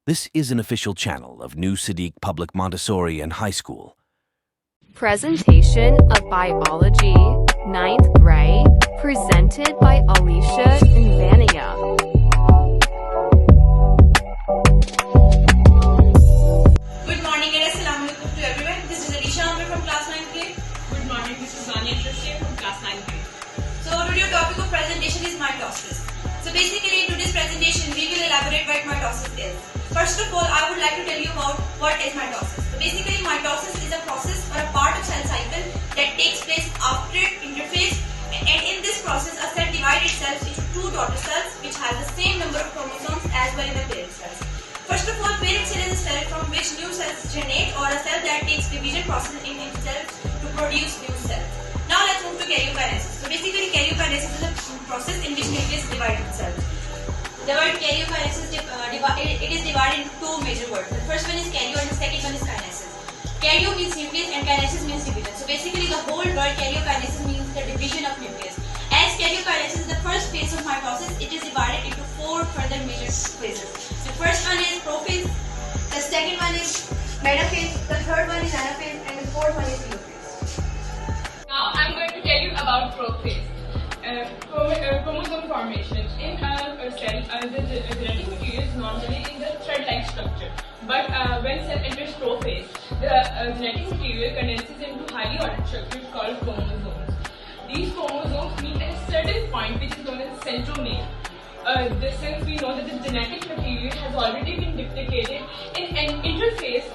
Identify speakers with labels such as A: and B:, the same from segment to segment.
A: This is an official channel of New Sadiq Public Montessori and High School.
B: Presentation of Biology, 9th grade, presented by Alisha and Vaniya.
C: Good morning and assalamu alaikum to everyone. This is Alisha from class 9th grade.
D: Good morning, this is Vaniya from class 9th grade.
C: So today's topic of presentation is mitosis. So basically in today's presentation we will elaborate what mitosis is. First of all, I would like to tell you about what is mitosis. So basically mitosis is a process or a part of cell cycle that takes place after interphase, and in this process a cell divides itself into two daughter cells which has the same number of chromosomes as well in the parent cells. First of all, parent cell is a cell from which new cells generate, or a cell that takes division process in itself to produce new cells. Now let's move to karyokinesis. So basically karyokinesis is a process in which nucleus divides itself. The word karyokinesis it is divided into two major words. The first one is karyo and the second one is kinesis. Karyo means nucleus and kinesis means division. So basically the whole word karyokinesis means the division of nucleus. As karyokinesis is the first phase of mitosis, it is divided into four further major phases. The first one is prophase, the second one is metaphase, the third one is anaphase, and the fourth one is telophase.
D: Now I'm going to tell you about prophase. Chromosome formation. In a cell, the genetic material is normally in the thread-like structure. But when cell enters prophase, the genetic material condenses into highly ordered structures called chromosomes. These chromosomes meet at a certain point which is known as centromere. Since we know that the genetic material has already been duplicated in an interphase,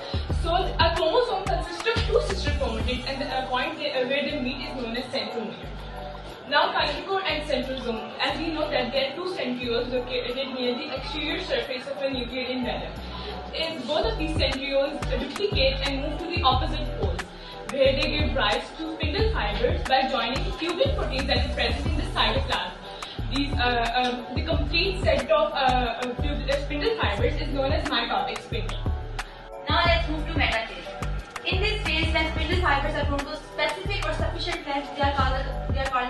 D: so a chromosome consists of two sister chromatids, and the point where they meet is known as centromere. Now kinetochore and centrosome. As we know that there are two centrioles located near the exterior surface of a nuclear envelope. If both of these centrioles duplicate and move to the opposite poles, where they give rise to spindle fibers by joining tubulin proteins that are present in the cytoplasm. The complete set of spindle fibers is known as mitotic spindle.
C: Now let's move to metaphase. In this phase, when spindle fibers are grown to specific or sufficient length, they are called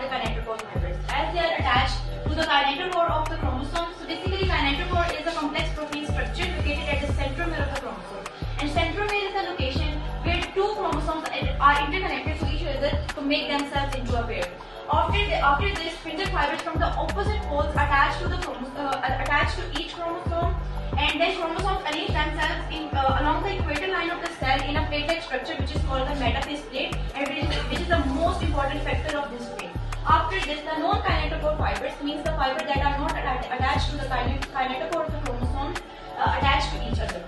C: the kinetochore fibers, as they are attached to the kinetochore of the chromosome. So basically, kinetochore is a complex protein structure located at the centromere of the chromosome, and centromere is the location where two chromosomes are interconnected to each other to make themselves into a pair. After this, spindle fibers from the opposite poles attach to each chromosome, and then chromosomes arrange themselves along the equator line of the cell in a plate-like structure which is called the metaphase plate, and which is the most important factor of this phase. After this, the non-kinetochore fibers, means the fibers that are not attached to the kinetochore of the chromosome, attach to each other.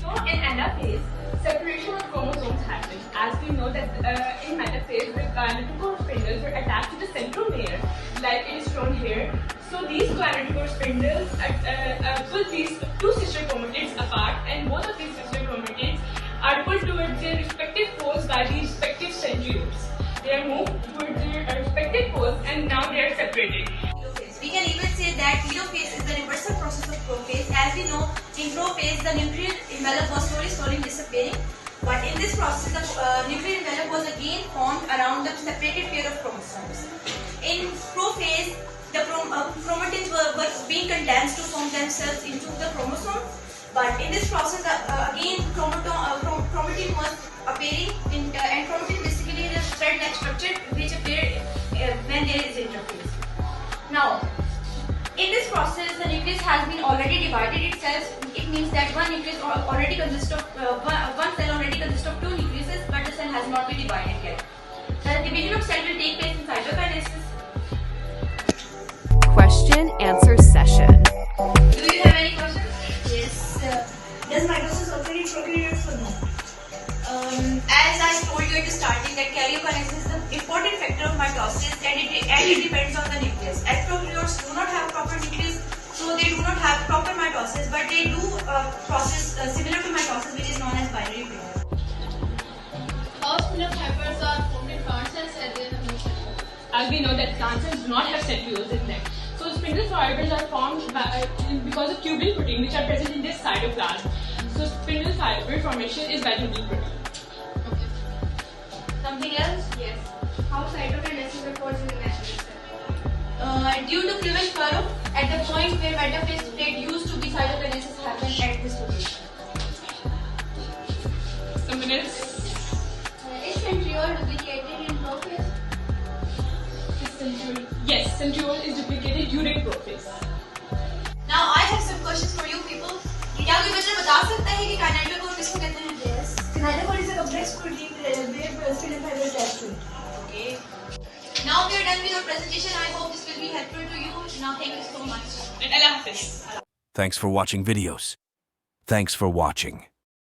D: So in anaphase, separation of chromosomes happens. As we know that in metaphase, the kinetochore spindles are attached to the centromere, like it is shown here. So these kinetochore spindles pull these two sister chromatids apart, and both of these sister chromatids are pulled towards their respective poles by the respective centrioles. They are moved towards their respective poles, and now they are separated.
C: We can even say that telophase is the reversal process of prophase. As we know, in prophase the nuclear envelope was slowly disappearing, but in this process the nuclear envelope was again formed around the separated pair of chromosomes. In prophase, the chromatids were being condensed to form themselves into the chromosome, but in this process again chromatin was appearing, and chromatin basically is a thread-like structure which appears when there is interphase. Now, in this process, the nucleus has been already divided itself. It means that one nucleus already consists of one cell already consists of two nucleuses, but the cell has not been divided yet. The division of cell will take place in cytokinesis.
B: Question answer session.
C: Do you have any questions?
E: Yes. Does mitosis occur in prokaryotes or no?
C: As I told you at the starting, that karyokinesis is the important factor of mitosis, and it depends on the nucleus. As prokaryotes do not have proper nucleus, so they do not have proper mitosis, but they do process similar to mitosis, which is known as binary pairing.
E: How spindle fibers are formed in plant cells and they have no centrioles?
D: As we know that plant cells do not have centrioles in them. So spindle fibers are formed because of tubulin protein which are present in their cytoplasm. So spindle fiber formation is by tubulin protein.
E: Okay.
C: Something else?
E: Yes. How cytokinesis occurs in the natural cell?
C: Due to cleavage furrow at the point where metaphase plate used to be cytokinesis happened at this location.
D: Someone else?
E: Is centriole duplicated in prophase?
D: Yes, centriole is duplicated during prophase.
C: Now I have some questions for you people. क्या कोई बच्चा बता सकता है कि kinetochore किसको कहते हैं?
F: Yes. Kinetochore is a complex protein where spindle fiber attached to it.
C: Okay. Now we are done with our presentation. I hope this will be helpful to you. Now thank you so much.
D: And Allah Hafiz.
A: Thanks for watching videos. Thanks for watching.